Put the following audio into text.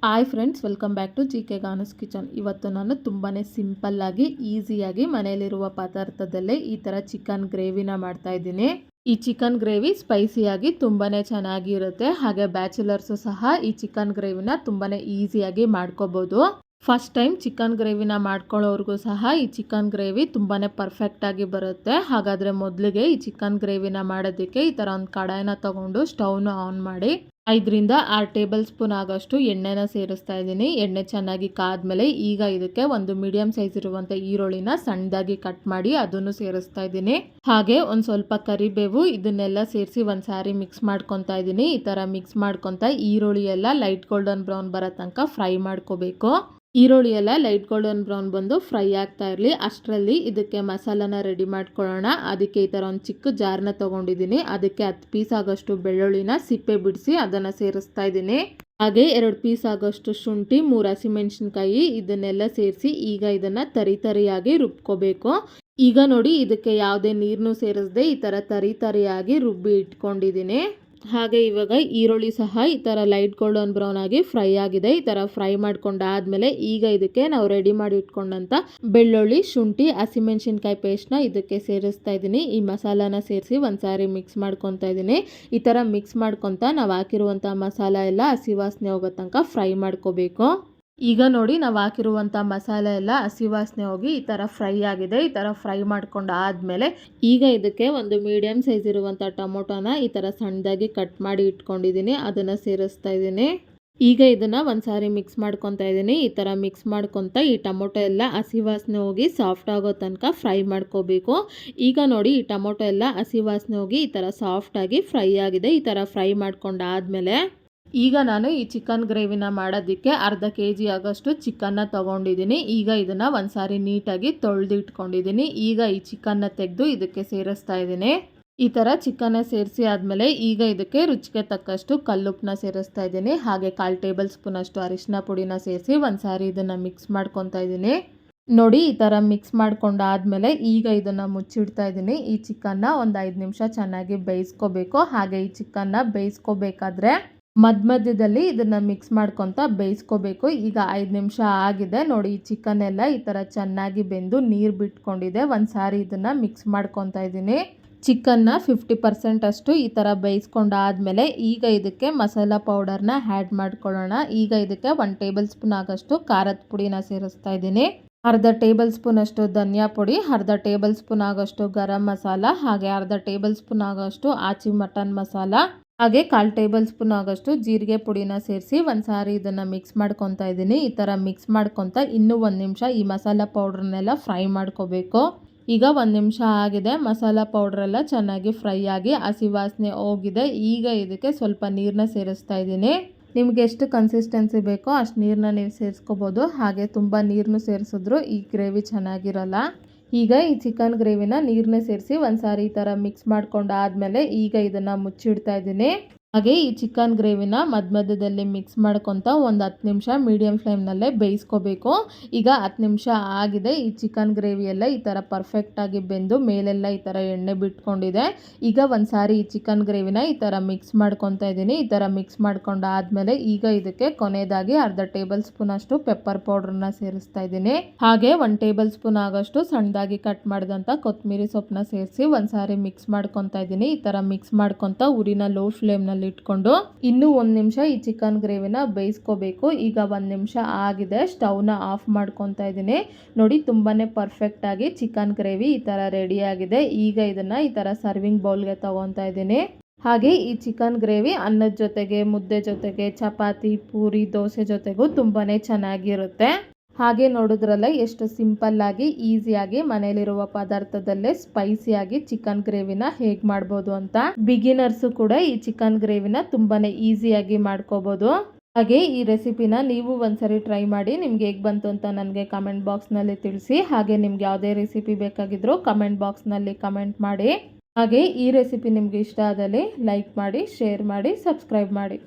Hi friends, welcome back to GK ಗಾನಸ್ kitchen. ಇವತ್ತು ನಾನು ತುಂಬಾ ಸಿಂಪಲ್ಲಾಗಿ ಈಸಿಯಾಗಿ ಮನೆಯಲ್ಲಿರುವ ಪದಾರ್ಥದಲ್ಲೇ ಈ ಥರ ಚಿಕನ್ ಗ್ರೇವಿನ ಮಾಡ್ತಾ ಇದ್ದೀನಿ. ಈ ಚಿಕನ್ ಗ್ರೇವಿ ಸ್ಪೈಸಿಯಾಗಿ ತುಂಬಾ ಚೆನ್ನಾಗಿರುತ್ತೆ. ಹಾಗೆ ಬ್ಯಾಚುಲರ್ಸು ಸಹ ಈ ಚಿಕನ್ ಗ್ರೇವಿನ ತುಂಬಾ ಈಸಿಯಾಗಿ ಮಾಡ್ಕೋಬೋದು. ಫಸ್ಟ್ ಟೈಮ್ ಚಿಕನ್ ಗ್ರೇವಿನ ಮಾಡ್ಕೊಳ್ಳೋರ್ಗೂ ಸಹ ಈ ಚಿಕನ್ ಗ್ರೇವಿ ತುಂಬಾ ಪರ್ಫೆಕ್ಟಾಗಿ ಬರುತ್ತೆ. ಹಾಗಾದರೆ ಮೊದಲಿಗೆ ಈ ಚಿಕನ್ ಗ್ರೇವಿನ ಮಾಡೋದಕ್ಕೆ ಈ ಥರ ಒಂದು ಕಡಾಯಿನ ತೊಗೊಂಡು ಸ್ಟವ್ನ ಆನ್ ಮಾಡಿ 5ರಿಂದ 6 ಟೇಬಲ್ ಸ್ಪೂನ್ ಆಗೋಷ್ಟು ಎಣ್ಣೆನ ಸೇರಿಸ್ತಾ ಇದ್ದೀನಿ. ಎಣ್ಣೆ ಚೆನ್ನಾಗಿ ಕಾದ್ಮೇಲೆ ಈಗ ಇದಕ್ಕೆ ಒಂದು ಮೀಡಿಯಂ ಸೈಜ್ ಇರುವಂಥ ಈರುಳ್ಳಿನ ಸಣ್ಣದಾಗಿ ಕಟ್ ಮಾಡಿ ಅದನ್ನು ಸೇರಿಸ್ತಾ ಇದ್ದೀನಿ. ಹಾಗೆ ಒಂದು ಸ್ವಲ್ಪ ಕರಿಬೇವು, ಇದನ್ನೆಲ್ಲ ಸೇರಿಸಿ ಒಂದು ಸಾರಿ ಮಿಕ್ಸ್ ಮಾಡ್ಕೊತಾ ಇದ್ದೀನಿ. ಈ ಥರ ಮಿಕ್ಸ್ ಮಾಡ್ಕೊತಾ ಈರುಳ್ಳಿ ಎಲ್ಲ ಲೈಟ್ ಗೋಲ್ಡನ್ ಬ್ರೌನ್ ಬರೋ ತನಕ ಫ್ರೈ ಮಾಡ್ಕೋಬೇಕು. ಈರುಳ್ಳಿ ಎಲ್ಲ ಲೈಟ್ ಗೋಲ್ಡನ್ ಬ್ರೌನ್ ಬಂದು ಫ್ರೈ ಆಗ್ತಾ ಇರಲಿ. ಅಷ್ಟರಲ್ಲಿ ಇದಕ್ಕೆ ಮಸಾಲಾನ ರೆಡಿ ಮಾಡ್ಕೊಳ್ಳೋಣ. ಅದಕ್ಕೆ ಈ ಥರ ಒಂದು ಚಿಕ್ಕ ಜಾರ್ನ ತೊಗೊಂಡಿದ್ದೀನಿ. ಅದಕ್ಕೆ 10 ಪೀಸ್ ಆಗೋಷ್ಟು ಬೆಳ್ಳುಳ್ಳಿನ ಸಿಪ್ಪೆ ಬಿಡಿಸಿ ಅದನ್ನು ಸೇರಿಸ್ತಾ ಇದ್ದೀನಿ. ಹಾಗೆ 2 ಪೀಸ್ ಆಗೋಷ್ಟು ಶುಂಠಿ, 3 ಹಸಿಮೆಣಸಿನ್ಕಾಯಿ ಇದನ್ನೆಲ್ಲ ಸೇರಿಸಿ ಈಗ ಇದನ್ನು ತರಿಯಾಗಿ ರುಬ್ಕೋಬೇಕು. ಈಗ ನೋಡಿ, ಇದಕ್ಕೆ ಯಾವುದೇ ನೀರನ್ನು ಸೇರಿಸದೆ ಈ ಥರ ತರಿಯಾಗಿ ರುಬ್ಬಿ ಇಟ್ಕೊಂಡಿದ್ದೀನಿ. ಹಾಗೆ ಇವಾಗ ಈರುಳ್ಳಿ ಸಹ ಈ ಥರ ಲೈಟ್ ಗೋಲ್ಡನ್ ಬ್ರೌನ್ ಆಗಿ ಫ್ರೈ ಆಗಿದೆ. ಈ ಥರ ಫ್ರೈ ಮಾಡ್ಕೊಂಡಾದ್ಮೇಲೆ ಈಗ ಇದಕ್ಕೆ ನಾವು ರೆಡಿ ಮಾಡಿ ಇಟ್ಕೊಂಡಂತ ಬೆಳ್ಳುಳ್ಳಿ, ಶುಂಠಿ, ಹಸಿಮೆಣಸಿನ್ಕಾಯಿ ಪೇಸ್ಟ್ನ ಇದಕ್ಕೆ ಸೇರಿಸ್ತಾ ಇದ್ದೀನಿ. ಈ ಮಸಾಲಾನ ಸೇರಿಸಿ ಒಂದ್ಸಾರಿ ಮಿಕ್ಸ್ ಮಾಡ್ಕೊತಾ ಇದ್ದೀನಿ. ಈ ಥರ ಮಿಕ್ಸ್ ಮಾಡ್ಕೊತಾ ನಾವು ಹಾಕಿರುವಂಥ ಮಸಾಲ ಎಲ್ಲ ಹಸಿ ವಾಸನೆ ಹೋಗೋ ತನಕ ಫ್ರೈ ಮಾಡ್ಕೋಬೇಕು. ಈಗ ನೋಡಿ, ನಾವು ಹಾಕಿರುವಂಥ ಮಸಾಲೆ ಎಲ್ಲ ಹಸಿ ವಾಸನೆ ಹೋಗಿ ಈ ಥರ ಫ್ರೈ ಆಗಿದೆ. ಈ ಥರ ಫ್ರೈ ಮಾಡ್ಕೊಂಡು ಆದಮೇಲೆ ಈಗ ಇದಕ್ಕೆ ಒಂದು ಮೀಡಿಯಮ್ ಸೈಜ್ ಇರುವಂಥ ಟೊಮೊಟೊನ ಈ ಥರ ಸಣ್ಣದಾಗಿ ಕಟ್ ಮಾಡಿ ಇಟ್ಕೊಂಡಿದ್ದೀನಿ. ಅದನ್ನು ಸೇರಿಸ್ತಾ ಇದ್ದೀನಿ. ಈಗ ಇದನ್ನು ಒಂದ್ಸಾರಿ ಮಿಕ್ಸ್ ಮಾಡ್ಕೊತಾ ಇದ್ದೀನಿ. ಈ ಥರ ಮಿಕ್ಸ್ ಮಾಡ್ಕೊತಾ ಈ ಟೊಮೊಟೊ ಎಲ್ಲ ಹಸಿ ವಾಸನೆ ಹೋಗಿ ಸಾಫ್ಟ್ ಆಗೋ ತನಕ ಫ್ರೈ ಮಾಡ್ಕೋಬೇಕು. ಈಗ ನೋಡಿ, ಈ ಟೊಮೊಟೊ ಎಲ್ಲ ಹಸಿ ವಾಸನೆ ಹೋಗಿ ಈ ಥರ ಸಾಫ್ಟಾಗಿ ಫ್ರೈ ಆಗಿದೆ. ಈ ಥರ ಫ್ರೈ ಮಾಡ್ಕೊಂಡಾದ್ಮೇಲೆ ಈಗ ನಾನು ಈ ಚಿಕನ್ ಗ್ರೇವಿನ ಮಾಡೋದಕ್ಕೆ ಅರ್ಧ kg ಆಗೋಷ್ಟು ಚಿಕನ್ನ ತೊಗೊಂಡಿದ್ದೀನಿ. ಈಗ ಇದನ್ನು ಒಂದ್ಸಾರಿ ನೀಟಾಗಿ ತೊಳೆದು ಇಟ್ಕೊಂಡಿದ್ದೀನಿ. ಈಗ ಈ ಚಿಕನ್ನ ತೆಗೆದು ಇದಕ್ಕೆ ಸೇರಿಸ್ತಾ ಇದ್ದೀನಿ. ಈ ಥರ ಚಿಕನ್ನ ಸೇರಿಸಿ ಆದಮೇಲೆ ಈಗ ಇದಕ್ಕೆ ರುಚಿಗೆ ತಕ್ಕಷ್ಟು ಕಲ್ಲುಪ್ಪನ್ನ ಸೇರಿಸ್ತಾ ಇದ್ದೀನಿ. ಹಾಗೆ 1/4 ಟೇಬಲ್ ಸ್ಪೂನ್ ಅಷ್ಟು ಅರಿಶಿನ ಪುಡಿನ ಸೇರಿಸಿ ಒಂದ್ಸಾರಿ ಇದನ್ನು ಮಿಕ್ಸ್ ಮಾಡ್ಕೊತಾ ಇದ್ದೀನಿ. ನೋಡಿ, ಈ ಥರ ಮಿಕ್ಸ್ ಮಾಡ್ಕೊಂಡಾದ್ಮೇಲೆ ಈಗ ಇದನ್ನು ಮುಚ್ಚಿಡ್ತಾ ಇದ್ದೀನಿ. ಈ ಚಿಕನ್ನ ಒಂದು 5 ನಿಮಿಷ ಚೆನ್ನಾಗಿ ಬೇಯಿಸ್ಕೋಬೇಕು. ಹಾಗೆ ಈ ಚಿಕನ್ನ ಬೇಯಿಸ್ಕೋಬೇಕಾದ್ರೆ ಮಧ್ಯದಲ್ಲಿ ಇದನ್ನು ಮಿಕ್ಸ್ ಮಾಡ್ಕೊತಾ ಬೇಯಿಸ್ಕೋಬೇಕು. ಈಗ 5 ನಿಮಿಷ ಆಗಿದೆ. ನೋಡಿ, ಈ ಚಿಕನ್ ಎಲ್ಲ ಈ ಥರ ಚೆನ್ನಾಗಿ ಬೆಂದು ನೀರು ಬಿಟ್ಕೊಂಡಿದೆ. ಒಂದು ಸಾರಿ ಇದನ್ನು ಮಿಕ್ಸ್ ಮಾಡ್ಕೊತಾ ಇದ್ದೀನಿ. ಚಿಕನ್ನ 50% ಅಷ್ಟು ಈ ಥರ ಬೇಯಿಸ್ಕೊಂಡಾದ್ಮೇಲೆ ಈಗ ಇದಕ್ಕೆ ಮಸಾಲ ಪೌಡರ್ನ ಆ್ಯಡ್ ಮಾಡ್ಕೊಳ್ಳೋಣ. ಈಗ ಇದಕ್ಕೆ 1 ಟೇಬಲ್ ಸ್ಪೂನ್ ಆಗೋಷ್ಟು ಖಾರದ ಪುಡಿನ ಸೇರಿಸ್ತಾ ಇದ್ದೀನಿ. ಅರ್ಧ ಟೇಬಲ್ ಸ್ಪೂನ್ ಅಷ್ಟು ಧನಿಯಾ ಪುಡಿ, ಅರ್ಧ ಟೇಬಲ್ ಸ್ಪೂನ್ ಆಗೋಷ್ಟು ಗರಂ ಮಸಾಲ, ಹಾಗೆ ಅರ್ಧ ಟೇಬಲ್ ಸ್ಪೂನ್ ಆಗೋಷ್ಟು ಆಚಿ ಮಟನ್ ಮಸಾಲ, ಹಾಗೆ 1/4 ಟೇಬಲ್ ಸ್ಪೂನ್ ಆಗೋಷ್ಟು ಜೀರಿಗೆ ಪುಡಿನ ಸೇರಿಸಿ ಒಂದ್ಸಾರಿ ಇದನ್ನು ಮಿಕ್ಸ್ ಮಾಡ್ಕೊತಾ ಇದ್ದೀನಿ. ಈ ಥರ ಮಿಕ್ಸ್ ಮಾಡ್ಕೊತಾ ಇನ್ನೂ 1 ನಿಮಿಷ ಈ ಮಸಾಲ ಪೌಡ್ರನ್ನೆಲ್ಲ ಫ್ರೈ ಮಾಡ್ಕೋಬೇಕು. ಈಗ 1 ನಿಮಿಷ ಆಗಿದೆ. ಮಸಾಲ ಪೌಡ್ರೆಲ್ಲ ಚೆನ್ನಾಗಿ ಫ್ರೈ ಆಗಿ ಹಸಿ ವಾಸನೆ ಹೋಗಿದೆ. ಈಗ ಇದಕ್ಕೆ ಸ್ವಲ್ಪ ನೀರನ್ನ ಸೇರಿಸ್ತಾ ಇದ್ದೀನಿ. ನಿಮ್ಗೆ ಎಷ್ಟು ಕನ್ಸಿಸ್ಟೆನ್ಸಿ ಬೇಕೋ ಅಷ್ಟು ನೀರನ್ನ ನೀವು ಸೇರಿಸ್ಕೋಬೋದು. ಹಾಗೆ ತುಂಬ ನೀರನ್ನು ಸೇರಿಸಿದ್ರು ಈ ಗ್ರೇವಿ ಚೆನ್ನಾಗಿರಲ್ಲ. ಈಗ ಈ ಚಿಕನ್ ಗ್ರೇವಿನ ನೀರನ್ನ ಸೇರಿಸಿ ಒಂದ್ಸಾರಿ ಈ ಥರ ಮಿಕ್ಸ್ ಮಾಡ್ಕೊಂಡಾದ್ಮೇಲೆ ಈಗ ಇದನ್ನು ಮುಚ್ಚಿಡ್ತಾ ಇದ್ದೀನಿ. ಹಾಗೆ ಈ ಚಿಕನ್ ಗ್ರೇವಿನ ಮಧ್ಯದಲ್ಲಿ ಮಿಕ್ಸ್ ಮಾಡ್ಕೊತಾ ಒಂದು 10 ನಿಮಿಷ ಮೀಡಿಯಂ ಫ್ಲೇಮ್ನಲ್ಲೇ ಬೇಯಿಸ್ಕೋಬೇಕು. ಈಗ 10 ನಿಮಿಷ ಆಗಿದೆ. ಈ ಚಿಕನ್ ಗ್ರೇವಿ ಎಲ್ಲ ಈ ಥರ ಪರ್ಫೆಕ್ಟಾಗಿ ಬೆಂದು ಮೇಲೆಲ್ಲ ಈ ಥರ ಎಣ್ಣೆ ಬಿಟ್ಕೊಂಡಿದೆ. ಈಗ ಒಂದು ಸಾರಿ ಈ ಚಿಕನ್ ಗ್ರೇವಿನ ಈ ಥರ ಮಿಕ್ಸ್ ಮಾಡ್ಕೊತಾ ಇದ್ದೀನಿ. ಈ ಥರ ಮಿಕ್ಸ್ ಮಾಡ್ಕೊಂಡಾದ್ಮೇಲೆ ಈಗ ಇದಕ್ಕೆ ಕೊನೆಯದಾಗಿ ಅರ್ಧ ಟೇಬಲ್ ಸ್ಪೂನ್ ಅಷ್ಟು ಪೆಪ್ಪರ್ ಪೌಡ್ರನ್ನ ಸೇರಿಸ್ತಾ ಇದ್ದೀನಿ. ಹಾಗೆ 1 ಟೇಬಲ್ ಸ್ಪೂನ್ ಆಗೋಷ್ಟು ಸಣ್ಣದಾಗಿ ಕಟ್ ಮಾಡಿದಂಥ ಕೊತ್ತಂಬರಿ ಸೊಪ್ಪನ್ನ ಸೇರಿಸಿ ಒಂದ್ಸಾರಿ ಮಿಕ್ಸ್ ಮಾಡ್ಕೊತಾ ಇದ್ದೀನಿ. ಈ ಥರ ಮಿಕ್ಸ್ ಮಾಡ್ಕೊತಾ ಉರಿನ ಲೋ ಫ್ಲೇಮ್ನಲ್ಲಿ ಇಟ್ಕೊಂಡು ಇನ್ನೂ 1 ನಿಮಿಷ ಈ ಚಿಕನ್ ಗ್ರೇವಿನ ಬೇಯಿಸ್ಕೋಬೇಕು. ಈಗ 1 ನಿಮಿಷ ಆಗಿದೆ. ಸ್ಟವ್ನ ಆಫ್ ಮಾಡ್ಕೊತಾ ಇದ್ದೀನಿ. ನೋಡಿ, ತುಂಬಾನೇ ಪರ್ಫೆಕ್ಟ್ ಆಗಿ ಚಿಕನ್ ಗ್ರೇವಿ ಈ ಥರ ರೆಡಿ ಆಗಿದೆ. ಈಗ ಇದನ್ನು ಈ ಥರ ಸರ್ವಿಂಗ್ ಬೌಲ್ಗೆ ತಗೊತಾ ಇದ್ದೀನಿ. ಹಾಗೆ ಈ ಚಿಕನ್ ಗ್ರೇವಿ ಅನ್ನದ ಜೊತೆಗೆ, ಮುದ್ದೆ ಜೊತೆಗೆ, ಚಪಾತಿ, ಪೂರಿ, ದೋಸೆ ಜೊತೆಗೂ ತುಂಬಾ ಚೆನ್ನಾಗಿರುತ್ತೆ. ಹಾಗೆ ನೋಡಿದ್ರಲ್ಲ ಎಷ್ಟು ಸಿಂಪಲ್ಲಾಗಿ ಈಸಿಯಾಗಿ ಮನೇಲಿರುವ ಪದಾರ್ಥದಲ್ಲೇ ಸ್ಪೈಸಿಯಾಗಿ ಚಿಕನ್ ಗ್ರೇವಿನ ಹೇಗೆ ಮಾಡ್ಬೋದು ಅಂತ. ಬಿಗಿನರ್ಸು ಕೂಡ ಈ ಚಿಕನ್ ಗ್ರೇವಿನ ತುಂಬಾನೇ ಈಸಿಯಾಗಿ ಮಾಡ್ಕೋಬೋದು. ಹಾಗೆ ಈ ರೆಸಿಪಿನ ನೀವು ಒಂದ್ಸರಿ ಟ್ರೈ ಮಾಡಿ ನಿಮ್ಗೆ ಹೇಗೆ ಬಂತು ಅಂತ ನನಗೆ ಕಮೆಂಟ್ ಬಾಕ್ಸ್ನಲ್ಲಿ ತಿಳಿಸಿ. ಹಾಗೆ ನಿಮ್ಗೆ ಯಾವುದೇ ರೆಸಿಪಿ ಬೇಕಾಗಿದ್ರೂ ಕಮೆಂಟ್ ಬಾಕ್ಸ್ನಲ್ಲಿ ಕಮೆಂಟ್ ಮಾಡಿ. ಹಾಗೆ ಈ ರೆಸಿಪಿ ನಿಮ್ಗೆ ಇಷ್ಟ ಆದಲ್ಲಿ ಲೈಕ್ ಮಾಡಿ, ಶೇರ್ ಮಾಡಿ, ಸಬ್ಸ್ಕ್ರೈಬ್ ಮಾಡಿ.